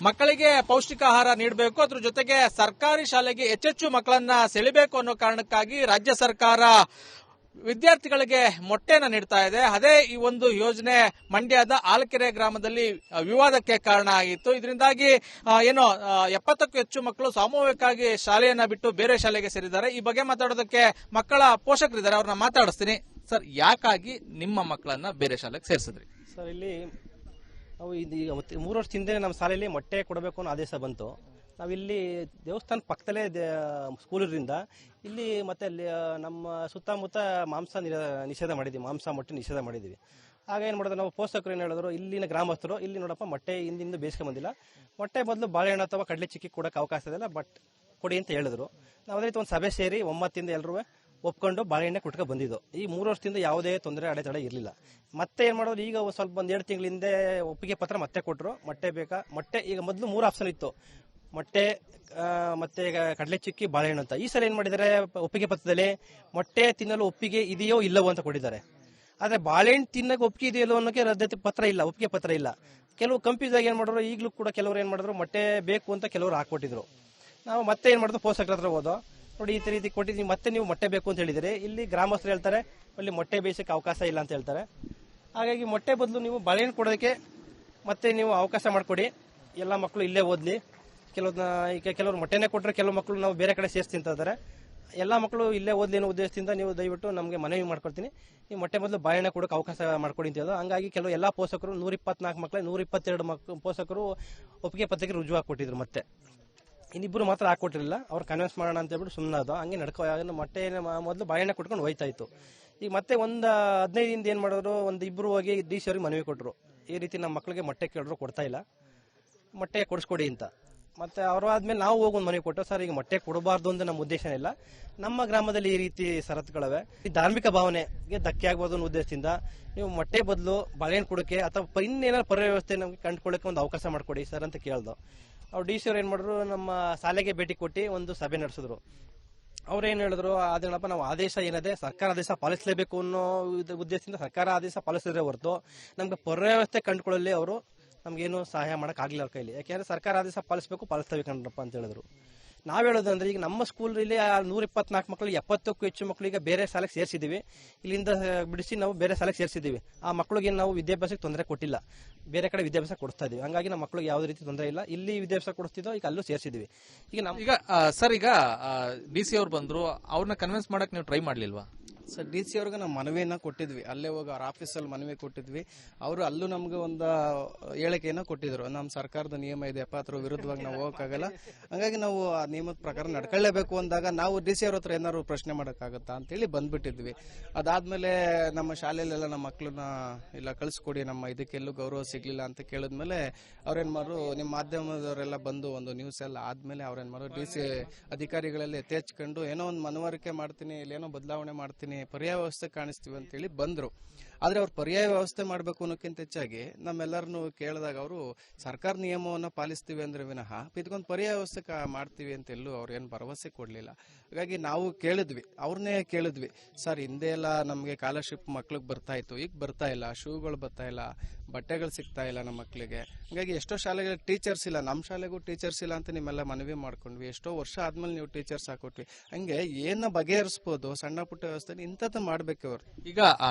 ಮಕ್ಕಳಿಗೆ ಪೌಷ್ಟಿಕ ಆಹಾರ ನೀಡಬೇಕು, ಅದ್ರ ಜೊತೆಗೆ ಸರ್ಕಾರಿ ಶಾಲೆಗೆ ಹೆಚ್ಚೆಚ್ಚು ಮಕ್ಕಳನ್ನ ಸೆಳೆಬೇಕು ಅನ್ನೋ ಕಾರಣಕ್ಕಾಗಿ ರಾಜ್ಯ ಸರ್ಕಾರ ವಿದ್ಯಾರ್ಥಿಗಳಿಗೆ ಮೊಟ್ಟೆನ ನೀಡ್ತಾ ಇದೆ. ಅದೇ ಈ ಒಂದು ಯೋಜನೆ ಮಂಡ್ಯದ ಆಲಕೆರೆ ಗ್ರಾಮದಲ್ಲಿ ವಿವಾದಕ್ಕೆ ಕಾರಣ ಆಗಿತ್ತು. ಇದರಿಂದಾಗಿ 70ಕ್ಕೂ ಹೆಚ್ಚು ಮಕ್ಕಳು ಸಾಮೂಹಿಕವಾಗಿ ಶಾಲೆಯನ್ನ ಬಿಟ್ಟು ಬೇರೆ ಶಾಲೆಗೆ ಸೇರಿದ್ದಾರೆ. ಈ ಬಗ್ಗೆ ಮಾತಾಡೋದಕ್ಕೆ ಮಕ್ಕಳ ಪೋಷಕರಿದ್ದಾರೆ, ಅವ್ರನ್ನ ಮಾತಾಡಿಸ್ತೀನಿ. ಸರ್, ಯಾಕಾಗಿ ನಿಮ್ಮ ಮಕ್ಕಳನ್ನ ಬೇರೆ ಶಾಲೆಗೆ ಸೇರಿಸಿದ್ರಿ? ಸರ್, ಇಲ್ಲಿ ನಾವು 3 ವರ್ಷದ ಹಿಂದೆ ನಮ್ಮ ಶಾಲೆಯಲ್ಲಿ ಮೊಟ್ಟೆ ಕೊಡಬೇಕು ಅನ್ನೋ ಆದೇಶ ಬಂತು. ನಾವಿಲ್ಲಿ ದೇವಸ್ಥಾನ ಪಕ್ಕದಲ್ಲೇ ಸ್ಕೂಲ್ ಇರೋದ್ರಿಂದ ಇಲ್ಲಿ ಮತ್ತೆ ಅಲ್ಲಿ ನಮ್ಮ ಸುತ್ತಮುತ್ತ ನಿಷೇಧ ಮಾಡಿದ್ವಿ, ಮಾಂಸ ಮೊಟ್ಟೆ ನಿಷೇಧ ಮಾಡಿದ್ವಿ. ಆಗ ಏನು ಮಾಡೋದು, ನಾವು ಪೋಷಕರು ಏನು ಹೇಳಿದ್ರು, ಇಲ್ಲಿನ ಗ್ರಾಮಸ್ಥರು, ಇಲ್ಲಿ ನೋಡಪ್ಪ ಮೊಟ್ಟೆ ಹಿಂದಿಂದ ಬೇಯಿಸ್ಕೊಂಡ್ ಬಂದಿಲ್ಲ, ಮೊಟ್ಟೆ ಬದಲು ಬಾಳೆಹಣ್ಣು ಅಥವಾ ಕಡಲೆ ಚಿಕ್ಕಿ ಕೊಡಕ್ಕೆ ಅವಕಾಶ ಇದೆಲ್ಲ, ಬಟ್ ಕೊಡಿ ಅಂತ ಹೇಳಿದ್ರು. ನಾವು ಅದೇ ರೀತಿ ಒಂದು ಸಭೆ ಸೇರಿ ಒಮ್ಮತ್ತಿಂದ ಎಲ್ಲರೂ ಒಪ್ಕೊಂಡು ಬಾಳೆಹಣ್ಣೆ ಕೊಟ್ಕೊಂಡು ಬಂದಿದ್ದು. ಈ 3 ವರ್ಷದಿಂದ ಯಾವುದೇ ತೊಂದರೆ ಅಡೆತಡೆ ಇರಲಿಲ್ಲ. ಮತ್ತೆ ಏನು ಮಾಡೋದು, ಈಗ ಸ್ವಲ್ಪ ಒಂದು 2 ತಿಂಗಳ ಹಿಂದೆ ಒಪ್ಪಿಗೆ ಪತ್ರ ಮತ್ತೆ ಕೊಟ್ಟರು. ಮೊಟ್ಟೆ ಬೇಕಾ, ಮೊಟ್ಟೆ ಈಗ ಮೊದಲು 3 ಆಪ್ಷನ್ ಇತ್ತು, ಮೊಟ್ಟೆ ಮತ್ತೆ ಕಡಲೆ ಚಿಕ್ಕಿ ಬಾಳೆಹಣ್ಣು ಅಂತ. ಈ ಸಲ ಏನ್ ಮಾಡಿದ್ದಾರೆ, ಒಪ್ಪಿಗೆ ಪತ್ರದಲ್ಲಿ ಮೊಟ್ಟೆ ತಿನ್ನಲು ಒಪ್ಪಿಗೆ ಇದೆಯೋ ಇಲ್ಲವೋ ಅಂತ ಕೊಟ್ಟಿದ್ದಾರೆ. ಆದ್ರೆ ಬಾಳೆಹಣ್ಣು ತಿನ್ನಕ್ಕೆ ಒಪ್ಪಿಗೆ ಇದೆಯೋ ಅನ್ನೋಕೆ ರದ್ದತಿ ಪತ್ರ ಇಲ್ಲ, ಒಪ್ಪಿಗೆ ಪತ್ರ ಇಲ್ಲ. ಕೆಲವು ಕನ್ಫ್ಯೂಸ್ ಆಗಿ ಏನ್ ಮಾಡಿದ್ರು, ಈಗಲೂ ಕೂಡ ಕೆಲವರು ಏನ್ ಮಾಡಿದ್ರು, ಮೊಟ್ಟೆ ಬೇಕು ಅಂತ ಕೆಲವರು ಹಾಕೊಟ್ಟಿದ್ರು. ನಾವು ಮತ್ತೆ ಏನ್ ಮಾಡಿದ್ರು, ಪೋಷಕರ ಹತ್ರ ಹೋದೋ, ನೋಡಿ ಈ ರೀತಿ ಕೊಟ್ಟಿದ್ದೀವಿ, ಮತ್ತೆ ನೀವು ಮೊಟ್ಟೆ ಬೇಕು ಅಂತ ಹೇಳಿದರೆ, ಇಲ್ಲಿ ಗ್ರಾಮಸ್ಥರು ಹೇಳ್ತಾರೆ ಅಲ್ಲಿ ಮೊಟ್ಟೆ ಬೇಯಿಸಕ್ಕೆ ಅವಕಾಶ ಇಲ್ಲ ಅಂತ ಹೇಳ್ತಾರೆ. ಹಾಗಾಗಿ ಮೊಟ್ಟೆ ಬದಲು ನೀವು ಬಾಳೆಹಣ್ಣು ಕೊಡೋದಕ್ಕೆ ಮತ್ತೆ ನೀವು ಅವಕಾಶ ಮಾಡಿಕೊಡಿ, ಎಲ್ಲ ಮಕ್ಕಳು ಇಲ್ಲೇ ಓದ್ಲಿ. ಕೆಲವರು ಮೊಟ್ಟೆನೇ ಕೊಟ್ಟರೆ ಕೆಲವು ಮಕ್ಕಳು ನಾವು ಬೇರೆ ಕಡೆ ಸೇರಿಸಿ ತಿಂತಾ ಇದ್ದಾರೆ. ಎಲ್ಲ ಮಕ್ಕಳು ಇಲ್ಲೇ ಓದ್ಲಿ ಅನ್ನೋ ಉದ್ದೇಶದಿಂದ ನೀವು ದಯವಿಟ್ಟು ನಮಗೆ ಮನವಿ ಮಾಡ್ಕೊಳ್ತೀನಿ, ಈ ಮೊಟ್ಟೆ ಮೊದಲು ಬಾಳೆಹಣ್ಣೆ ಕೊಡೋಕೆ ಅವಕಾಶ ಮಾಡ್ಕೊಡಿ ಅಂತ ಹೇಳೋದು. ಹಂಗಾಗಿ ಎಲ್ಲ ಪೋಷಕರು 124 ಮಕ್ಕಳು 122 ಪೋಷಕರು ಒಪ್ಪಿಗೆ ಪತ್ರಕ್ಕೆ ರುಜುವಾಗಿ ಕೊಟ್ಟಿದ್ರು. ಮತ್ತೆ ಇನ್ನಿಬ್ಬರು ಮಾತ್ರ ಹಾಕೊಟ್ಟಿರಲಿಲ್ಲ, ಅವ್ರು ಕನ್ವಿನ್ಸ್ ಮಾಡೋಣ ಅಂತ ಹೇಳ್ಬಿಟ್ಟು ಸುಮ್ಮನೆ ಅದು ಹಂಗೆ ಮೊಟ್ಟೆ ಮೊದಲು ಬಾಳೆಹಣ್ಣೆ ಕೊಟ್ಕೊಂಡು ಹೋಯ್ತಾ ಇತ್ತು. ಈಗ ಮತ್ತೆ ಒಂದು 15 ದಿನದಿಂದ ಏನ್ ಮಾಡಿದ್ರು, ಇಬ್ಬರು ಹೋಗಿ DC ಅವ್ರಿಗೆ ಮನವಿ ಕೊಟ್ಟರು, ಈ ರೀತಿ ನಮ್ಮ ಮಕ್ಕಳಿಗೆ ಮೊಟ್ಟೆ ಕೇಳಿದ್ರು ಕೊಡ್ತಾ ಇಲ್ಲ, ಮೊಟ್ಟೆ ಕೊಡಿಸ್ಕೊಡಿ ಅಂತ. ಮತ್ತೆ ಅವರು ಆದ್ಮೇಲೆ ನಾವು ಹೋಗಿ ಒಂದು ಮನವಿ ಕೊಟ್ಟು, ಸರ್ ಈಗ ಮೊಟ್ಟೆ ಕೊಡಬಾರ್ದು ಅಂತ ನಮ್ಮ ಉದ್ದೇಶ ಇಲ್ಲ, ನಮ್ಮ ಗ್ರಾಮದಲ್ಲಿ ಈ ರೀತಿ ಷರತ್ತುಗಳಿವೆ, ಈ ಧಾರ್ಮಿಕ ಭಾವನೆಗೆ ಧಕ್ಕೆ ಆಗ್ಬೋದು ಅನ್ನೋ ಉದ್ದೇಶದಿಂದ ನೀವು ಮೊಟ್ಟೆ ಬದಲು ಬಾಳೆಹಣ್ಣು ಕೊಡೋಕೆ ಅಥವಾ ಇನ್ನೇನಾದ್ರು ಪರ್ಯಾಯ ನಮ್ಗೆ ಕಂಡುಕೊಳ್ಳಕ್ಕೆ ಒಂದು ಅವಕಾಶ ಮಾಡಿಕೊಡಿ ಸರ್ ಅಂತ ಕೇಳ್ದು. ಅವ್ರು DC ಅವ್ರು ಏನ್ ಮಾಡಿದ್ರು, ನಮ್ಮ ಶಾಲೆಗೆ ಭೇಟಿ ಕೊಟ್ಟು ಒಂದು ಸಭೆ ನಡೆಸಿದ್ರು. ಅವ್ರೇನ್ ಹೇಳಿದ್ರು, ಅದೇನಪ್ಪ ನಾವು ಆದೇಶ ಏನಿದೆ ಸರ್ಕಾರ ಆದೇಶ ಪಾಲಿಸಲೇಬೇಕು ಅನ್ನೋ ಉದ್ದೇಶದಿಂದ ಸರ್ಕಾರ ಆದೇಶ ಪಾಲಿಸಿದ್ರೆ ಹೊರತು ನಮ್ಗೆ ಪರ್ಯಾಯ ಕಂಡುಕೊಳ್ಳಲಿ ಅವರು ನಮ್ಗೇನು ಸಹಾಯ ಮಾಡಕ್ ಆಗ್ಲಿಲ್ಲ ಅವ್ರ ಕೈಲಿ. ಯಾಕೆಂದ್ರೆ ಸರ್ಕಾರ ಆದೇಶ ಪಾಲಿಸ್ತೇವೆ ಕಣ್ರಪ್ಪ ಅಂತ ಹೇಳಿದ್ರು. ನಾವ್ ಹೇಳೋದಂದ್ರೆ, ಈಗ ನಮ್ಮ ಸ್ಕೂಲಲ್ಲಿ 124 ಮಕ್ಕಳು 70ಕ್ಕೂ ಹೆಚ್ಚು ಮಕ್ಕಳಿಗೆ ಬೇರೆ ಶಾಲೆಗೆ ಸೇರಿಸಿದೀವಿ, ಇಲ್ಲಿಂದ ಬಿಡಿಸಿ ನಾವು ಬೇರೆ ಶಾಲೆಗೆ ಸೇರಿಸಿದೀವಿ. ಆ ಮಕ್ಕಳಿಗೆ ನಾವು ವಿದ್ಯಾಭ್ಯಾಸಕ್ಕೆ ತೊಂದರೆ ಕೊಟ್ಟಿಲ್ಲ, ಬೇರೆ ಕಡೆ ವಿದ್ಯಾಭ್ಯಾಸ ಕೊಡಿಸ್ತಾ ಇದೀವಿ. ಹಂಗಾಗಿ ನಮ್ಮ ಮಕ್ಕಳಿಗೆ ಯಾವುದೇ ರೀತಿ ತೊಂದರೆ ಇಲ್ಲ, ಇಲ್ಲಿ ವಿದ್ಯಾಭ್ಯಾಸ ಕೊಡಿಸ್ತಿದ್ದೋ ಈಗ ಅಲ್ಲೂ ಸೇರಿಸಿದೀವಿ. ಈಗ DC ಅವ್ರು ಬಂದ್ರು, ಅವ್ರನ್ನ ಕನ್ವಿನ್ಸ್ ಮಾಡಕ್ ನೀವು ಟ್ರೈ ಮಾಡ್ಲಿಲ್ವಾ? ಸರ್, DC ಅವ್ರಿಗೆ ನಾವು ಮನವಿಯನ್ನ ಕೊಟ್ಟಿದ್ವಿ, ಅಲ್ಲೇ ಹೋಗಿ ಅವ್ರ ಆಫೀಸಲ್ಲಿ ಮನವಿ ಕೊಟ್ಟಿದ್ವಿ. ಅವರು ಅಲ್ಲೂ ನಮ್ಗೆ ಒಂದು ಹೇಳಿಕೆಯನ್ನ ಕೊಟ್ಟಿದ್ರು, ನಮ್ಮ ಸರ್ಕಾರದ ನಿಯಮ ಇದೆ, ಅದ್ರ ವಿರುದ್ಧವಾಗಿ ನಾವು ಹೋಗಕ್ಕಾಗಲ್ಲ, ಹಂಗಾಗಿ ನಾವು ಆ ನಿಯಮದ ಪ್ರಕಾರ ನಡ್ಕೊಳ್ಳೇಬೇಕು ಅಂದಾಗ ನಾವು DC ಅವ್ರ ಹತ್ರ ಏನಾದ್ರು ಪ್ರಶ್ನೆ ಮಾಡೋಕ್ಕಾಗತ್ತಾ ಅಂತೇಳಿ ಬಂದ್ಬಿಟ್ಟಿದ್ವಿ. ಅದಾದ್ಮೇಲೆ ನಮ್ಮ ಶಾಲೆಯಲ್ಲೆಲ್ಲ ನಮ್ಮ ಮಕ್ಕಳನ್ನ ಇಲ್ಲ ಕಳಿಸ್ಕೊಡಿ, ನಮ್ಮ ಇದಕ್ಕೆಲ್ಲೂ ಗೌರವ ಸಿಗ್ಲಿಲ್ಲ ಅಂತ ಕೇಳಿದ್ಮೇಲೆ ಅವ್ರೇನ್ ಮಾಡು, ನಿಮ್ಮ ಮಾಧ್ಯಮದವರೆಲ್ಲ ಬಂದು ಒಂದು ನ್ಯೂಸ್ ಎಲ್ಲ ಆದ್ಮೇಲೆ ಅವ್ರೇನ್ ಮಾಡು, DC ಅಧಿಕಾರಿಗಳೆಲ್ಲ ಎತ್ತೆಚ್ಕೊಂಡು ಏನೋ ಒಂದು ಮನವರಿಕೆ ಮಾಡ್ತೀನಿ, ಇಲ್ಲೇನೋ ಬದಲಾವಣೆ ಮಾಡ್ತೀನಿ, ಪರ್ಯಾಯ ವ್ಯವಸ್ಥೆ ಕಾಣಿಸ್ತೀವಿ ಅಂತೇಳಿ ಬಂದ್ರು. ಆದ್ರೆ ಅವ್ರು ಪರ್ಯಾಯ ವ್ಯವಸ್ಥೆ ಮಾಡಬೇಕು ಅನ್ನೋಕ್ಕಿಂತ ಹೆಚ್ಚಾಗಿ ನಮ್ಮೆಲ್ಲರನ್ನು ಕೇಳಿದಾಗ ಅವರು ಸರ್ಕಾರ ನಿಯಮವನ್ನ ಪಾಲಿಸ್ತೀವಿ ಅಂದ್ರೆ ವಿನಃ ಇದಕ್ಕೊಂದು ಪರ್ಯಾಯ ವ್ಯವಸ್ಥೆ ಮಾಡ್ತೀವಿ ಅಂತ ಎಲ್ಲೂ ಅವ್ರು ಏನು ಭರವಸೆ ಕೊಡ್ಲಿಲ್ಲ. ಹಾಗಾಗಿ ನಾವು ಅವ್ರನ್ನೇ ಕೇಳಿದ್ವಿ, ಸರ್ ಹಿಂದೆ ಎಲ್ಲ ನಮ್ಗೆ ಸ್ಕಾಲರ್ಶಿಪ್ ಮಕ್ಳಿಗೆ ಬರ್ತಾ ಇತ್ತು, ಈಗ ಬರ್ತಾ ಇಲ್ಲ, ಶೂಗಳು ಬರ್ತಾ ಇಲ್ಲ, ಬಟ್ಟೆಗಳು ಸಿಗ್ತಾ ಇಲ್ಲ ನಮ್ಮ ಮಕ್ಕಳಿಗೆ. ಹಾಗಾಗಿ ಎಷ್ಟೋ ಶಾಲೆಗಳಿಗೆ ಟೀಚರ್ಸ್ ಇಲ್ಲ, ನಮ್ಮ ಶಾಲೆಗೂ ಟೀಚರ್ಸ್ ಇಲ್ಲ ಅಂತ ನಿಮ್ಮೆಲ್ಲ ಮನವಿ ಮಾಡ್ಕೊಂಡ್ವಿ. ಎಷ್ಟೋ ವರ್ಷ ಆದ್ಮೇಲೆ ನೀವು ಟೀಚರ್ಸ್ ಹಾಕೊಟ್ವಿ. ಹಂಗೆ ಏನ ಬಗೆಹರಿಸಬಹುದು, ಸಣ್ಣ ಪುಟ್ಟ ವ್ಯವಸ್ಥೆ ಇಂಥದ್ದು ಮಾಡ್ಬೇಕು ಅವ್ರು. ಈಗ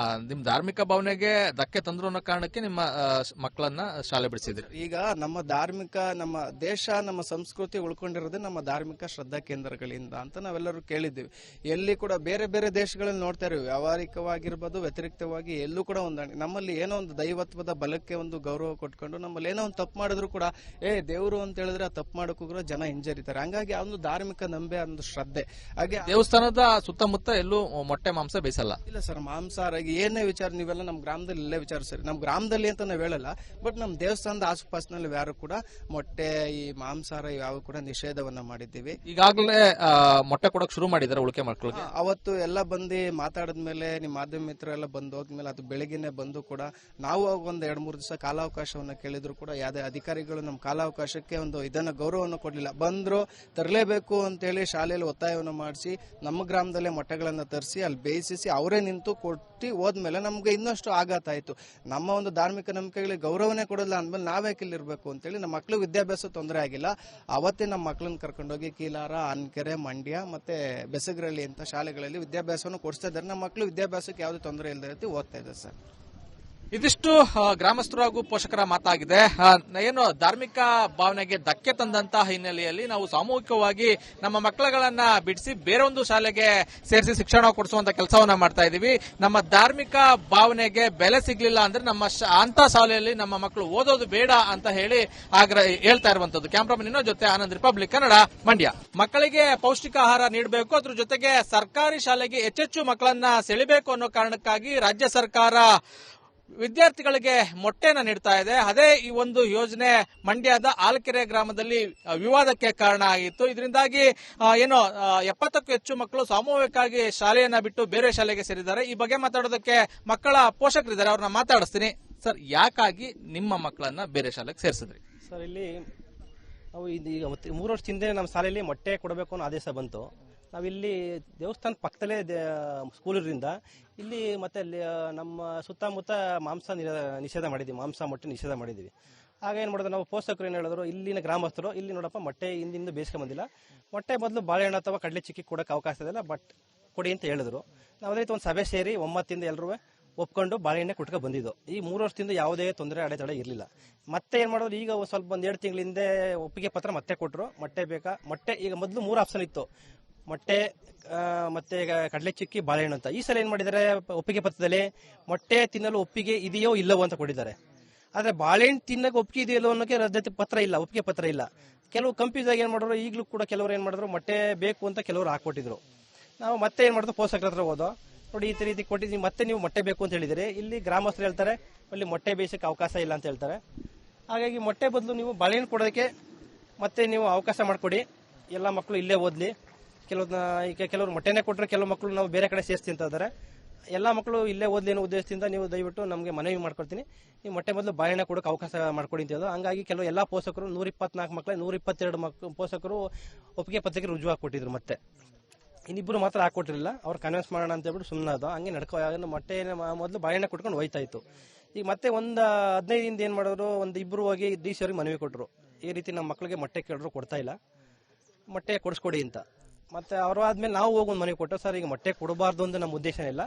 ನಿಮ್ ಧಾರ್ಮಿಕ ಭಾವನೆಗೆ ಧಕ್ಕೆ ತಂದ್ರು ಅನ್ನೋ ಕಾರಣಕ್ಕೆ ನಿಮ್ಮ ಮಕ್ಕಳನ್ನ ಶಾಲೆ ಬಿಡಿಸಿದ್ರಿ. ಈಗ ನಮ್ಮ ಧಾರ್ಮಿಕ, ನಮ್ಮ ದೇಶ, ನಮ್ಮ ಸಂಸ್ಕೃತಿ ಉಳ್ಕೊಂಡಿರೋದೇ ನಮ್ಮ ಧಾರ್ಮಿಕ ಶ್ರದ್ಧಾ ಕೇಂದ್ರಗಳಿಂದ ಅಂತ ನಾವೆಲ್ಲರೂ ಕೇಳಿದ್ದೀವಿ. ಎಲ್ಲಿ ಕೂಡ ಬೇರೆ ಬೇರೆ ದೇಶಗಳಲ್ಲಿ ನೋಡ್ತಾ ಇರೋದು ವ್ಯಾವಹಾರಿಕವಾಗಿರ್ಬೋದು, ವ್ಯತಿರಿಕ್ತವಾಗಿ ಎಲ್ಲೂ ಕೂಡ ಹೊಂದಾಣಿಕೆ. ನಮ್ಮಲ್ಲಿ ಏನೋ ಒಂದು ದೈವತ್ವದ ಬಲಕ್ಕೆ ಒಂದು ಗೌರವ ಕೊಟ್ಕೊಂಡು ನಮ್ಮಲ್ಲಿ ಏನೋ ಒಂದು ತಪ್ಪು ಮಾಡಿದ್ರು ಕೂಡ ದೇವರು ಅಂತ ಹೇಳಿದ್ರೆ ಆ ತಪ್ಪು ಮಾಡೋಕ್ಕೂ ಜನ ಹಿಂಜರಿತಾರೆ. ಹಂಗಾಗಿ ಆ ಒಂದು ಧಾರ್ಮಿಕ ನಂಬೆ, ಒಂದು ಶ್ರದ್ಧೆ. ಹಾಗೆ ದೇವಸ್ಥಾನದ ಸುತ್ತಮುತ್ತ ಎಲ್ಲೂ ಮೊಟ್ಟೆ ಮಾಂಸ ಬೇಯಿಸಲ್ಲ. ಇಲ್ಲ ಸರ್, ಮಾಂಸಾಹಾರ ಏನೇ ವಿಚಾರ ನೀವೆಲ್ಲ ನಮ್ಮ ಗ್ರಾಮದಲ್ಲಿ ಇಲ್ಲೇ ವಿಚಾರಿಸ್ರಿ. ನಮ್ಮ ಗ್ರಾಮದಲ್ಲಿ ಅಂತ ನಾವು ಹೇಳಲ್ಲ, ಬಟ್ ನಮ್ಮ ದೇವಸ್ಥಾನದ ಆಸುಪಾಸಿನಲ್ಲಿ ಯಾರು ಕೂಡ ಮೊಟ್ಟೆ, ಈ ಮಾಂಸಾಹಾರ ಯಾವ ಕೂಡ ನಿಷೇಧವನ್ನ ಮಾಡಿದ್ದೀವಿ. ಈಗಾಗಲೇ ಮೊಟ್ಟೆ ಕೊಡಕ್ ಶುರು ಮಾಡಿದ್ದಾರೆ ಉಳಿಕೆ ಮಕ್ಕಳಿಗೆ. ಅವತ್ತು ಎಲ್ಲ ಬಂದು ಮಾತಾಡಿದ್ಮೇಲೆ ನಿಮ್ಮ ಮಾಧ್ಯಮ ಮಿತ್ರ ಎಲ್ಲ ಬಂದು ಹೋದ್ಮೇಲೆ ಅದು ಬೆಳಗ್ಗೆನೆ ಬಂದು ಕೂಡ ನಾವು ಒಂದ್ 2-3 ದಿವಸ ಕಾಲಾವಕಾಶವನ್ನ ಕೇಳಿದ್ರು ಕೂಡ ಯಾವುದೇ ಅಧಿಕಾರಿಗಳು ನಮ್ಮ ಕಾಲಾವಕಾಶಕ್ಕೆ ಒಂದು ಇದನ್ನ ಗೌರವವನ್ನು ಕೊಡ್ಲಿಲ್ಲ. ಬಂದ್ರು, ತರಲೇಬೇಕು ಅಂತೇಳಿ ಶಾಲೆಯಲ್ಲಿ ಒತ್ತಾಯವನ್ನು ಮಾಡಿಸಿ ನಮ್ಮ ಗ್ರಾಮದಲ್ಲೇ ಮೊಟ್ಟೆಗಳನ್ನ ತರಿಸಿ ಅಲ್ಲಿ ಬೇಯಿಸಿ ಅವರೇ ನಿಂತು ಕೊಟ್ಟು ಹೋದ್ಮೇಲೆ ನಮ್ಗೆ ಇನ್ನಷ್ಟು ಆಘಾತ ಆಯ್ತು. ನಮ್ಮ ಒಂದು ಧಾರ್ಮಿಕ ನಂಬಿಕೆಗಳಿಗೆ ಗೌರವನೇ ಕೊಡಲ್ಲ ಅಂದ್ಮೇಲೆ ನಾವೇ ಇಲ್ಲಿರ್ಬೇಕು ಅಂತೇಳಿ ನಮ್ಮ ಮಕ್ಳು ವಿದ್ಯಾಭ್ಯಾಸ ತೊಂದರೆ ಆಗಿಲ್ಲ. ಅವತ್ತೇ ನಮ್ಮ ಮಕ್ಕಳನ್ನ ಕರ್ಕೊಂಡೋಗಿ ಕೀಲಾರ, ಅನ್ಕೆರೆ, ಮಂಡ್ಯ ಮತ್ತೆ ಬೆಸಗರಳ್ಳಿ ಅಂತ ಶಾಲೆಗಳಲ್ಲಿ ವಿದ್ಯಾಭ್ಯಾಸವನ್ನು ಕೊಡಿಸ್ತಾ ಇದ್ದಾರೆ. ನಮ್ಮ ಮಕ್ಕಳು ವಿದ್ಯಾಭ್ಯಾಸಕ್ಕೆ ಯಾವುದೇ ತೊಂದರೆ ಇಲ್ಲದ ರೀತಿ ಓದ್ತಾ ಇದ್ದಾರೆ ಸರ್. ಇದಿಷ್ಟು ಗ್ರಾಮಸ್ಥರು ಹಾಗೂ ಪೋಷಕರ ಮಾತಾಗಿದೆ. ಏನು ಧಾರ್ಮಿಕ ಭಾವನೆಗೆ ಧಕ್ಕೆ ತಂದಂತಹ ಹಿನ್ನೆಲೆಯಲ್ಲಿ ನಾವು ಸಾಮೂಹಿಕವಾಗಿ ನಮ್ಮ ಮಕ್ಕಳುಗಳನ್ನ ಬಿಡಿಸಿ ಬೇರೆ ಒಂದು ಶಾಲೆಗೆ ಸೇರಿಸಿ ಶಿಕ್ಷಣ ಕೊಡಿಸುವಂತ ಕೆಲಸವನ್ನ ಮಾಡ್ತಾ ಇದೀವಿ. ನಮ್ಮ ಧಾರ್ಮಿಕ ಭಾವನೆಗೆ ಬೆಲೆ ಸಿಗ್ಲಿಲ್ಲ ಅಂದ್ರೆ ನಮ್ಮ ಅಂತ ಶಾಲೆಯಲ್ಲಿ ನಮ್ಮ ಮಕ್ಕಳು ಓದೋದು ಬೇಡ ಅಂತ ಹೇಳಿ ಹೇಳ್ತಾ ಇರುವಂತದ್ದು. ಕ್ಯಾಮ್ರಾಮನ್ ಜೊತೆ ಆನಂದ್, ರಿಪಬ್ಲಿಕ್ ಕನ್ನಡ, ಮಂಡ್ಯ. ಮಕ್ಕಳಿಗೆ ಪೌಷ್ಟಿಕ ಆಹಾರ ನೀಡಬೇಕು, ಅದ್ರ ಜೊತೆಗೆ ಸರ್ಕಾರಿ ಶಾಲೆಗೆ ಹೆಚ್ಚೆಚ್ಚು ಮಕ್ಕಳನ್ನ ಸೆಳಿಬೇಕು ಅನ್ನೋ ಕಾರಣಕ್ಕಾಗಿ ರಾಜ್ಯ ಸರ್ಕಾರ ವಿದ್ಯಾರ್ಥಿಗಳಿಗೆ ಮೊಟ್ಟೆನ ನೀಡ್ತಾ ಇದೆ. ಅದೇ ಈ ಒಂದು ಯೋಜನೆ ಮಂಡ್ಯದ ಆಲ್ಕೆರೆ ಗ್ರಾಮದಲ್ಲಿ ವಿವಾದಕ್ಕೆ ಕಾರಣ ಆಗಿತ್ತು. ಇದರಿಂದಾಗಿ 70ಕ್ಕೂ ಹೆಚ್ಚು ಮಕ್ಕಳು ಸಾಮೂಹಿಕವಾಗಿ ಶಾಲೆಯನ್ನ ಬಿಟ್ಟು ಬೇರೆ ಶಾಲೆಗೆ ಸೇರಿದ್ದಾರೆ. ಈ ಬಗ್ಗೆ ಮಾತಾಡೋದಕ್ಕೆ ಮಕ್ಕಳ ಪೋಷಕರಿದ್ದಾರೆ, ಅವ್ರನ್ನ ಮಾತಾಡಿಸ್ತೀನಿ. ಸರ್, ಯಾಕಾಗಿ ನಿಮ್ಮ ಮಕ್ಕಳನ್ನ ಬೇರೆ ಶಾಲೆಗೆ ಸೇರಿಸಿದ್ರಿ? ಸರ್, ಇಲ್ಲಿ ನಾವು ಈಗ 3 ವರ್ಷ ಹಿಂದೆ ನಮ್ಮ ಶಾಲೆಯಲ್ಲಿ ಮೊಟ್ಟೆ ಕೊಡಬೇಕು ಅನ್ನೋ ಆದೇಶ ಬಂತು. ನಾವಿಲ್ಲಿ ದೇವಸ್ಥಾನ ಪಕ್ಕದಲ್ಲೇ ಸ್ಕೂಲ್ ಇರೋದ್ರಿಂದ ಇಲ್ಲಿ ಮತ್ತೆ ನಮ್ಮ ಸುತ್ತಮುತ್ತ ನಿಷೇಧ ಮಾಡಿದ್ವಿ, ಮಾಂಸ ಮೊಟ್ಟೆ ನಿಷೇಧ ಮಾಡಿದ್ವಿ. ಆಗ ಏನು ಮಾಡಿದ್ರು, ನಾವು ಪೋಷಕರು ಏನು ಹೇಳಿದ್ರು, ಇಲ್ಲಿನ ಗ್ರಾಮಸ್ಥರು, ಇಲ್ಲಿ ನೋಡಪ್ಪ ಮೊಟ್ಟೆ ಹಿಂದಿಂದ ಬೇಯಿಸ್ಕೊಂಡ್ ಬಂದಿಲ್ಲ, ಮೊಟ್ಟೆ ಬದಲು ಬಾಳೆಹಣ್ಣು ಅಥವಾ ಕಡಲೆ ಚಿಕ್ಕಿ ಕೊಡೋಕೆ ಅವಕಾಶ ಇದೆಲ್ಲ, ಬಟ್ ಕೊಡಿ ಅಂತ ಹೇಳಿದ್ರು. ನಾವು ಅದೇ ಒಂದು ಸಭೆ ಸೇರಿ ಒಮ್ಮತ್ತಿಂದ ಎಲ್ಲರೂ ಒಪ್ಕೊಂಡು ಬಾಳೆಹಣ್ಣೆ ಕೊಟ್ಕೊಂಡು ಬಂದಿದ್ದು. ಈ 3 ವರ್ಷದಿಂದ ಯಾವುದೇ ತೊಂದರೆ ಅಡೆತಡೆ ಇರಲಿಲ್ಲ. ಮತ್ತೆ ಏನು ಮಾಡಿದ್ರು, ಈಗ ಸ್ವಲ್ಪ ಒಂದು 2 ತಿಂಗಳ ಹಿಂದೆ ಒಪ್ಪಿಗೆ ಪತ್ರ ಮತ್ತೆ ಕೊಟ್ಟರು. ಮೊಟ್ಟೆ ಬೇಕಾ, ಮೊಟ್ಟೆ ಈಗ ಮೊದಲು 3 ಆಪ್ಷನ್ ಇತ್ತು, ಮೊಟ್ಟೆ ಮತ್ತೆ ಕಡಲೆ ಚಿಕ್ಕಿ, ಬಾಳೆಹಣ್ಣು ಅಂತ. ಈ ಸಲ ಏನ್ ಮಾಡಿದ್ದಾರೆ, ಒಪ್ಪಿಗೆ ಪತ್ರದಲ್ಲಿ ಮೊಟ್ಟೆ ತಿನ್ನಲು ಒಪ್ಪಿಗೆ ಇದೆಯೋ ಇಲ್ಲವೋ ಅಂತ ಕೊಟ್ಟಿದ್ದಾರೆ. ಆದ್ರೆ ಬಾಳೆಹಣ್ಣು ತಿನ್ನಕ್ಕೆ ಒಪ್ಪಿಗೆ ಇದೆಯೋ ಇಲ್ಲವೋ ಅನ್ನೋಕೆ ರದ್ದತಿ ಪತ್ರ ಇಲ್ಲ, ಒಪ್ಪಿಗೆ ಪತ್ರ ಇಲ್ಲ. ಕೆಲವು ಕನ್ಫ್ಯೂಸ್ ಆಗಿ ಏನ್ ಮಾಡಿದ್ರು, ಈಗಲೂ ಕೂಡ ಕೆಲವರು ಏನ್ ಮಾಡಿದ್ರು, ಮೊಟ್ಟೆ ಬೇಕು ಅಂತ ಕೆಲವರು ಹಾಕೊಟ್ಟಿದ್ರು. ನಾವು ಮತ್ತೆ ಏನ್ ಮಾಡಿದ್ರು, ಪೋಷಕರ ಹತ್ರ ಹೋದೋ, ನೋಡಿ ಈ ರೀತಿ ಕೊಟ್ಟಿದ್ದೀವಿ, ಮತ್ತೆ ನೀವು ಮೊಟ್ಟೆ ಬೇಕು ಅಂತ ಹೇಳಿದಿರಿ. ಇಲ್ಲಿ ಗ್ರಾಮಸ್ಥರು ಹೇಳ್ತಾರೆ, ಅಲ್ಲಿ ಮೊಟ್ಟೆ ಬೇಯಿಸಕ್ಕೆ ಅವಕಾಶ ಇಲ್ಲ ಅಂತ ಹೇಳ್ತಾರೆ. ಹಾಗಾಗಿ ಮೊಟ್ಟೆ ಬದಲು ನೀವು ಬಾಳೆಹಣ್ಣು ಕೊಡೋದಕ್ಕೆ ಮತ್ತೆ ನೀವು ಅವಕಾಶ ಮಾಡಿಕೊಡಿ, ಎಲ್ಲ ಮಕ್ಕಳು ಇಲ್ಲೇ ಓದ್ಲಿ. ಕೆಲವರು ಮೊಟ್ಟೆನೇ ಕೊಟ್ಟರೆ ಕೆಲವು ಮಕ್ಕಳು ನಾವು ಬೇರೆ ಕಡೆ ಸೇರಿಸ್ತೀನಿ ಅಂತ ಇದ್ದಾರೆ. ಎಲ್ಲ ಮಕ್ಕಳು ಇಲ್ಲೇ ಓದ್ಲಿ ಅನ್ನೋ ಉದ್ದೇಶದಿಂದ ನೀವು ದಯವಿಟ್ಟು ನಮಗೆ ಮನವಿ ಮಾಡ್ಕೊಳ್ತೀನಿ, ಈ ಮೊಟ್ಟೆ ಮೊದಲು ಬಾಳೆಹಣ್ಣು ಕೊಡೋಕೆ ಅವಕಾಶ ಮಾಡ್ಕೊಡಿ ಅಂತ ಹೇಳೋದು. ಹಂಗಾಗಿ ಕೆಲವು ಎಲ್ಲ ಪೋಷಕರು 124 ಮಕ್ಕಳು 122 ಪೋಷಕರು ಒಪ್ಪಿಗೆ ಪತ್ರಕ್ಕೆ ರುಜುವು ಹಾಕೊಟ್ಟಿದ್ರು. ಮತ್ತೆ ಇನ್ನಿಬ್ಬರು ಮಾತ್ರ ಹಾಕೊಟ್ಟಿರಲಿಲ್ಲ, ಅವ್ರು ಕನ್ವಿನ್ಸ್ ಮಾಡೋಣ ಅಂತ ಹೇಳ್ಬಿಟ್ಟು ಸುಮ್ಮನೆ ಅದು ಹಂಗೆ ಮೊಟ್ಟೆ ಮೊದಲು ಬಾಳೆಹಣ್ಣು ಕೊಟ್ಕೊಂಡು ಹೋಯ್ತಾ ಇತ್ತು. ಈಗ ಮತ್ತೆ ಒಂದು 15 ದಿನದಿಂದ ಏನ್ ಮಾಡಿದ್ರು, ಒಂದು ಇಬ್ಬರು ಹೋಗಿ DC ಅವರಿಗೆ ಮನವಿ ಕೊಟ್ಟರು, ಈ ರೀತಿ ನಮ್ಮ ಮಕ್ಕಳಿಗೆ ಮೊಟ್ಟೆ ಕೇಳಿದ್ರು ಕೊಡ್ತಾ ಇಲ್ಲ, ಮೊಟ್ಟೆ ಕೊಡಿಸ್ಕೊಡಿ ಅಂತ. ಮತ್ತೆ ಅವರು ಆದ್ಮೇಲೆ ನಾವು ಹೋಗಿ ಒಂದು ಮನವಿ ಕೊಟ್ಟು, ಸರ್ ಈಗ ಮೊಟ್ಟೆ ಕೊಡಬಾರ್ದು ಅಂತ ನಮ್ಮ ಉದ್ದೇಶ ಇಲ್ಲ,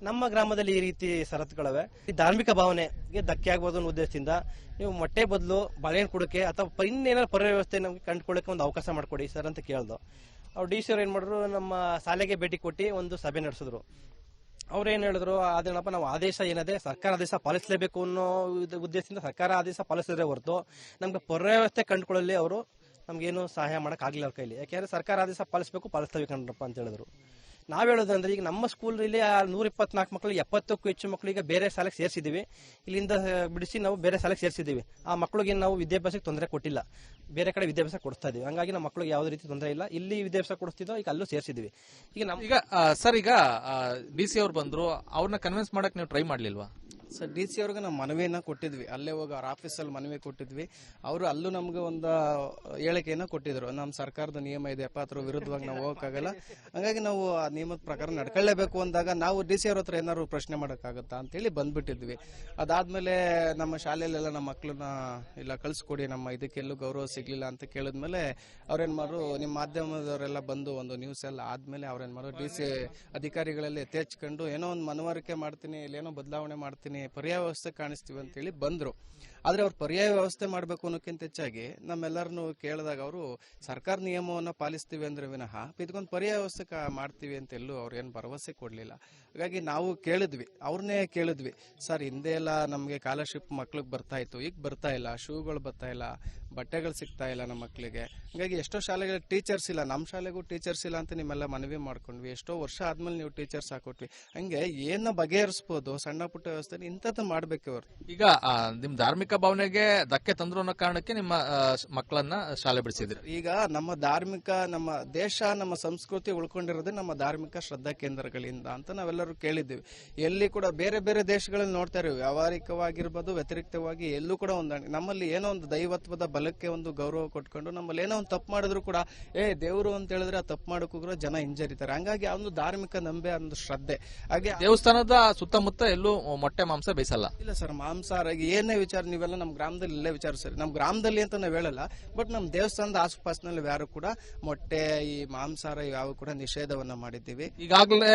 ನಮ್ಮ ಗ್ರಾಮದಲ್ಲಿ ಈ ರೀತಿ ಷರತ್ತುಗಳವೆ, ಈ ಧಾರ್ಮಿಕ ಭಾವನೆಗೆ ಧಕ್ಕೆ ಆಗಬಾರ್ದು ಅನ್ನೋ ಉದ್ದೇಶದಿಂದ ನೀವು ಮೊಟ್ಟೆ ಬದಲು ಬಾಳೆಹಣ್ಣು ಕೊಡೋಕೆ ಅಥವಾ ಇನ್ನೇನಾದ್ರು ವ್ಯವಸ್ಥೆ ನಮ್ಗೆ ಕಂಡುಕೊಳ್ಳೋಕೆ ಒಂದು ಅವಕಾಶ ಮಾಡಿಕೊಡಿ ಸರ್ ಅಂತ ಕೇಳ್ದು. ಅವ್ರು DC ಅವ್ರು ಏನ್ ಮಾಡಿದ್ರು, ನಮ್ಮ ಶಾಲೆಗೆ ಭೇಟಿ ಕೊಟ್ಟು ಒಂದು ಸಭೆ ನಡೆಸಿದ್ರು. ಅವ್ರು ಏನ್ ಹೇಳಿದ್ರು, ಅದೇನಪ್ಪ ನಾವು ಆದೇಶ ಏನಿದೆ ಸರ್ಕಾರ ಆದೇಶ ಪಾಲಿಸಲೇಬೇಕು ಅನ್ನೋ ಉದ್ದೇಶದಿಂದ ಸರ್ಕಾರ ಆದೇಶ ಪಾಲಿಸಿದ್ರೆ ಹೊರತು ನಮ್ಗೆ ವ್ಯವಸ್ಥೆ ಕಂಡುಕೊಳ್ಳಲಿ ಅವರು ನಮ್ಗೇನು ಸಹಾಯ ಮಾಡಕ್ ಆಗಿಲ್ಲ ಅವ್ರ ಕೈಲಿ. ಯಾಕೆಂದ್ರೆ ಸರ್ಕಾರ ಆದೇಶ ಪಾಲಿಸ್ಲೇಬೇಕು ಕಣ್ರಪ್ಪ ಅಂತ ಹೇಳಿದ್ರು. ನಾವ್ ಹೇಳೋದಂದ್ರೆ, ಈಗ ನಮ್ಮ ಸ್ಕೂಲ್ ಇಲ್ಲಿ 124 ಮಕ್ಕಳು 70ಕ್ಕೂ ಹೆಚ್ಚು ಮಕ್ಕಳು ಈಗ ಬೇರೆ ಶಾಲೆಗೆ ಸೇರಿಸಿದೀವಿ. ಇಲ್ಲಿಂದ ಬಿಡಿಸಿ ನಾವು ಬೇರೆ ಶಾಲೆಗೆ ಸೇರಿಸಿದೀವಿ. ಆ ಮಕ್ಕಳಿಗೆ ನಾವು ವಿದ್ಯಾಭ್ಯಾಸಕ್ಕೆ ತೊಂದರೆ ಕೊಟ್ಟಿಲ್ಲ, ಬೇರೆ ಕಡೆ ವಿದ್ಯಾಭ್ಯಾಸ ಕೊಡಿಸ್ತಾ ಇದೀವಿ. ಹಂಗಾಗಿ ನಮ್ಮ ಮಕ್ಕಳಿಗೆ ಯಾವುದೇ ರೀತಿ ತೊಂದರೆ ಇಲ್ಲ, ಇಲ್ಲಿ ವಿದ್ಯಾಭ್ಯಾಸ ಕೊಡಿಸ್ತಿದ್ದೋ ಈಗ ಅಲ್ಲೂ ಸೇರಿಸಿದೀವಿ. ಈಗ ಸರ್, ಈಗ DC ಅವ್ರು ಬಂದ್ರು, ಅವ್ರನ್ನ ಕನ್ವಿನ್ಸ್ ಮಾಡಕ್ ನೀವು ಟ್ರೈ ಮಾಡ್ಲಿಲ್ವಾ? ಸರ್, DC ಅವ್ರಿಗೆ ನಾವು ಮನವಿಯನ್ನ ಕೊಟ್ಟಿದ್ವಿ, ಅಲ್ಲೇ ಹೋಗಿ ಅವ್ರ ಆಫೀಸಲ್ಲಿ ಮನವಿ ಕೊಟ್ಟಿದ್ವಿ. ಅವರು ಅಲ್ಲೂ ನಮ್ಗೆ ಒಂದು ಹೇಳಿಕೆಯನ್ನ ಕೊಟ್ಟಿದ್ರು, ನಮ್ಮ ಸರ್ಕಾರದ ನಿಯಮ ಇದೆ, ಅದ್ರ ವಿರುದ್ಧವಾಗಿ ನಾವು ಹೋಗಕ್ಕಾಗಲ್ಲ, ಹಂಗಾಗಿ ನಾವು ಆ ನಿಯಮದ ಪ್ರಕಾರ ನಡ್ಕೊಳ್ಳೇಬೇಕು ಅಂದಾಗ ನಾವು DC ಅವ್ರ ಹತ್ರ ಏನಾದ್ರು ಪ್ರಶ್ನೆ ಮಾಡಕ್ಕಾಗತ್ತಾ ಅಂತೇಳಿ ಬಂದ್ಬಿಟ್ಟಿದ್ವಿ. ಅದಾದ್ಮೇಲೆ ನಮ್ಮ ಶಾಲೆಯಲ್ಲೆಲ್ಲ ನಮ್ಮ ಮಕ್ಕಳನ್ನ ಇಲ್ಲ ಕಳ್ಸಿಕೊಡಿ, ನಮ್ಮ ಇದಕ್ಕೆಲ್ಲೂ ಗೌರವ ಸಿಗ್ಲಿಲ್ಲ ಅಂತ ಕೇಳಿದ್ಮೇಲೆ ಅವ್ರೇನ್ ಮಾಡ್ರು, ನಿಮ್ಮ ಮಾಧ್ಯಮದವರೆಲ್ಲ ಬಂದು ಒಂದು ನ್ಯೂಸ್ ಎಲ್ಲ ಆದ್ಮೇಲೆ ಅವ್ರೇನ್ ಮಾಡ್ರು, DC ಅಧಿಕಾರಿಗಳಲ್ಲಿ ಎತ್ತೆಚ್ಕೊಂಡು ಏನೋ ಒಂದು ಮನವರಿಕೆ ಮಾಡ್ತೀನಿ, ಇಲ್ಲೇನೋ ಬದಲಾವಣೆ ಮಾಡ್ತೀನಿ, ಪರ್ಯಾಯ ವ್ಯವಸ್ಥೆ ಕಾಣಿಸ್ತೀವಿ ಅಂತ ಹೇಳಿ ಬಂದ್ರು. ಆದ್ರೆ ಅವ್ರು ಪರ್ಯಾಯ ವ್ಯವಸ್ಥೆ ಮಾಡ್ಬೇಕು ಅನ್ನೋಕ್ಕಿಂತ ಹೆಚ್ಚಾಗಿ ನಮ್ಮೆಲ್ಲರನ್ನು ಕೇಳಿದಾಗ ಅವರು ಸರ್ಕಾರ ನಿಯಮವನ್ನ ಪಾಲಿಸ್ತೀವಿ ಅಂದ್ರೆ ವಿನಃ ಇದಕ್ಕೊಂದು ಪರ್ಯಾಯ ವ್ಯವಸ್ಥೆ ಮಾಡ್ತೀವಿ ಅಂತ ಎಲ್ಲೂ ಅವ್ರು ಏನ್ ಭರವಸೆ ಕೊಡ್ಲಿಲ್ಲ. ಹಾಗಾಗಿ ನಾವು ಅವ್ರನ್ನೇ ಕೇಳಿದ್ವಿ, ಸರ್ ಹಿಂದೆ ಎಲ್ಲ ನಮ್ಗೆ ಸ್ಕಾಲರ್ಶಿಪ್ ಮಕ್ಳಿಗೆ ಬರ್ತಾ ಇತ್ತು, ಈಗ ಬರ್ತಾ ಇಲ್ಲ, ಶೂಗಳು ಬರ್ತಾ ಇಲ್ಲ, ಬಟ್ಟೆಗಳು ಸಿಗ್ತಾ ಇಲ್ಲ ನಮ್ಮ ಮಕ್ಕಳಿಗೆ. ಹಂಗಾಗಿ ಎಷ್ಟೋ ಶಾಲೆಗಳ ಟೀಚರ್ಸ್ ಇಲ್ಲ, ನಮ್ಮ ಶಾಲೆಗೂ ಟೀಚರ್ಸ್ ಇಲ್ಲ ಅಂತ ನಿಮ್ಮೆಲ್ಲ ಮನವಿ ಮಾಡ್ಕೊಂಡ್ವಿ. ಎಷ್ಟೋ ವರ್ಷ ಆದ್ಮೇಲೆ ನೀವು ಟೀಚರ್ಸ್ ಹಾಕೊಟ್ವಿ. ಹಂಗೆ ಏನ ಬಗೆಹರಿಸಬಹುದು, ಸಣ್ಣ ಪುಟ್ಟ ವ್ಯವಸ್ಥೆ ಇಂಥದ್ದು ಮಾಡ್ಬೇಕು ಅವ್ರು. ಈಗ ನಿಮ್ ಧಾರ್ಮಿಕ ಭಾವನೆಗೆ ಧಕ್ಕೆ ತಂದ್ರು ಅನ್ನೋ ಕಾರಣಕ್ಕೆ ನಿಮ್ಮ ಮಕ್ಕಳನ್ನ ಶಾಲೆ ಬಿಡಿಸಿದ್ರಿ. ಈಗ ನಮ್ಮ ಧಾರ್ಮಿಕ, ನಮ್ಮ ದೇಶ, ನಮ್ಮ ಸಂಸ್ಕೃತಿ ಉಳ್ಕೊಂಡಿರೋದು ನಮ್ಮ ಧಾರ್ಮಿಕ ಶ್ರದ್ಧಾ ಕೇಂದ್ರಗಳಿಂದ ಅಂತ ನಾವೆಲ್ಲರೂ ಕೇಳಿದ್ದೀವಿ. ಎಲ್ಲಿ ಕೂಡ ಬೇರೆ ಬೇರೆ ದೇಶಗಳಲ್ಲಿ ನೋಡ್ತಾ ಇರೋದು ವ್ಯಾವಹಾರಿಕವಾಗಿರ್ಬೋದು, ವ್ಯತಿರಿಕ್ತವಾಗಿ ಎಲ್ಲೂ ಕೂಡ ಹೊಂದಾಣಿಕೆ. ನಮ್ಮಲ್ಲಿ ಏನೋ ಒಂದು ದೈವತ್ವದ ಬಲಕ್ಕೆ ಒಂದು ಗೌರವ ಕೊಟ್ಕೊಂಡು ನಮ್ಮಲ್ಲಿ ಏನೋ ಒಂದು ತಪ್ಪು ಮಾಡಿದ್ರು ಕೂಡ ದೇವರು ಅಂತ ಹೇಳಿದ್ರೆ ಆ ತಪ್ಪು ಮಾಡಕ್ಕೂ ಕೂಡ ಜನ ಹಿಂಜರಿತಾರೆ. ಹಂಗಾಗಿ ಆ ಒಂದು ಧಾರ್ಮಿಕ ನಂಬೆ, ಒಂದು ಶ್ರದ್ಧೆ. ಹಾಗೆ ದೇವಸ್ಥಾನದ ಸುತ್ತಮುತ್ತ ಎಲ್ಲೂ ಮೊಟ್ಟೆ ಮಾಂಸ ಬೇಯಿಸಲ್ಲ. ಇಲ್ಲ ಸರ್, ಮಾಂಸಾಹಾರ ಏನೇ ವಿಚಾರ ನೀವೆಲ್ಲ ನಮ್ಮ ಗ್ರಾಮದಲ್ಲಿ ಇಲ್ಲೇ ವಿಚಾರಿಸ್ರಿ. ನಮ್ಮ ಗ್ರಾಮದಲ್ಲಿ ಅಂತ ನಾವು ಹೇಳಲ್ಲ, ಬಟ್ ನಮ್ಮ ದೇವಸ್ಥಾನದ ಆಸುಪಾಸಿನಲ್ಲಿ ಯಾರು ಕೂಡ ಮೊಟ್ಟೆ, ಈ ಮಾಂಸಾಹಾರ ಯಾವ ಕೂಡ ನಿಷೇಧವನ್ನ ಮಾಡಿದ್ದೀವಿ. ಈಗಾಗಲೇ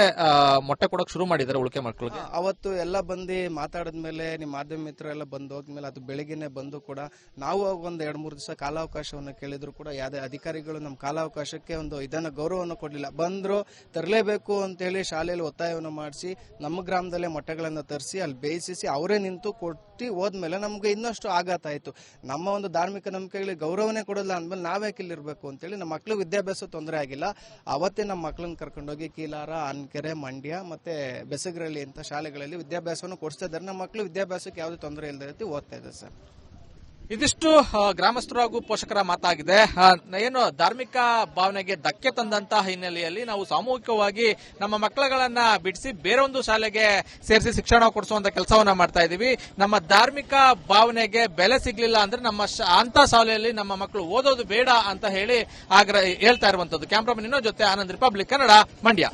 ಮೊಟ್ಟೆ ಕೊಡಕ್ ಶುರು ಮಾಡಿದ್ದಾರೆ ಉಳಿಕೆ ಮಕ್ಕಳಿಗೆ. ಅವತ್ತು ಎಲ್ಲ ಬಂದು ಮಾತಾಡಿದ್ಮೇಲೆ ನಿಮ್ಮ ಮಾಧ್ಯಮ ಮಿತ್ರ ಎಲ್ಲ ಬಂದು ಹೋದ್ಮೇಲೆ ಅದು ಬೆಳಿಗ್ಗೆನೆ ಬಂದು ಕೂಡ ನಾವು ಒಂದು 2-3 ದಿವಸ ಕಾಲಾವಕಾಶವನ್ನು ಕೇಳಿದ್ರು ಕೂಡ ಯಾವುದೇ ಅಧಿಕಾರಿಗಳು ನಮ್ಮ ಕಾಲಾವಕಾಶಕ್ಕೆ ಒಂದು ಇದನ್ನ ಗೌರವವನ್ನು ಕೊಡಲಿಲ್ಲ. ಬಂದ್ರು ತರಲೇಬೇಕು ಅಂತ ಹೇಳಿ ಶಾಲೆಯಲ್ಲಿ ಒತ್ತಾಯವನ್ನು ಮಾಡಿಸಿ ನಮ್ಮ ಗ್ರಾಮದಲ್ಲೇ ಮೊಟ್ಟೆಗಳನ್ನು ತರಿಸಿ ಅಲ್ಲಿ ಬೇಯಿಸಿ ಅವರೇ ನಿಂತು ಕೊಟ್ಟು ಹೋದ್ಮೇಲೆ ನಮ್ಗೆ ಇನ್ನಷ್ಟು ಆಘಾತ ಆಯ್ತು. ನಮ್ಮ ಒಂದು ಧಾರ್ಮಿಕ ನಂಬಿಕೆಗಳಿಗೆ ಗೌರವನೇ ಕೊಡಲ್ಲ ಅಂದ್ಮೇಲೆ ನಾವ್ಯಾಕೆ ಇಲ್ಲಿರ್ಬೇಕು ಅಂತೇಳಿ ನಮ್ಮ ಮಕ್ಳು ವಿದ್ಯಾಭ್ಯಾಸ ತೊಂದರೆ ಆಗಿಲ್ಲ. ಅವತ್ತೇ ನಮ್ಮ ಮಕ್ಕಳನ್ನ ಕರ್ಕೊಂಡೋಗಿ ಕೀಲಾರ, ಅನ್ಕೆರೆ, ಮಂಡ್ಯ ಮತ್ತೆ ಬೆಸಗರಳ್ಳಿ ಅಂತ ಶಾಲೆಗಳಲ್ಲಿ ವಿದ್ಯಾಭ್ಯಾಸವನ್ನು ಕೊಡಿಸ್ತಾ ಇದ್ದಾರೆ. ನಮ್ಮ ಮಕ್ಕಳು ವಿದ್ಯಾಭ್ಯಾಸಕ್ಕೆ ಯಾವುದೇ ತೊಂದರೆ ಇಲ್ಲದ ರೀತಿ ಓದ್ತಾ ಇದೆ ಸರ್. ಇದಿಷ್ಟು ಗ್ರಾಮಸ್ಥರು ಹಾಗೂ ಪೋಷಕರ ಮಾತಾಗಿದೆ. ಏನು ಧಾರ್ಮಿಕ ಭಾವನೆಗೆ ಧಕ್ಕೆ ತಂದಂತಹ ಹಿನ್ನೆಲೆಯಲ್ಲಿ ನಾವು ಸಾಮೂಹಿಕವಾಗಿ ನಮ್ಮ ಮಕ್ಕಳುಗಳನ್ನ ಬಿಡಿಸಿ ಬೇರೆ ಒಂದು ಶಾಲೆಗೆ ಸೇರಿಸಿ ಶಿಕ್ಷಣ ಕೊಡಿಸುವಂತ ಕೆಲಸವನ್ನ ಮಾಡ್ತಾ ಇದೀವಿ. ನಮ್ಮ ಧಾರ್ಮಿಕ ಭಾವನೆಗೆ ಬೆಲೆ ಸಿಗ್ಲಿಲ್ಲ ಅಂದ್ರೆ ನಮ್ಮ ಅಂತ ಶಾಲೆಯಲ್ಲಿ ನಮ್ಮ ಮಕ್ಕಳು ಓದೋದು ಬೇಡ ಅಂತ ಹೇಳಿ ಹೇಳ್ತಾ ಇರುವಂತದ್ದು. ಕ್ಯಾಮ್ರಾಮನ್ ಇನ್ನೋ ಜೊತೆ ಆನಂದ್, ರಿಪಬ್ಲಿಕ್ ಕನ್ನಡ, ಮಂಡ್ಯ.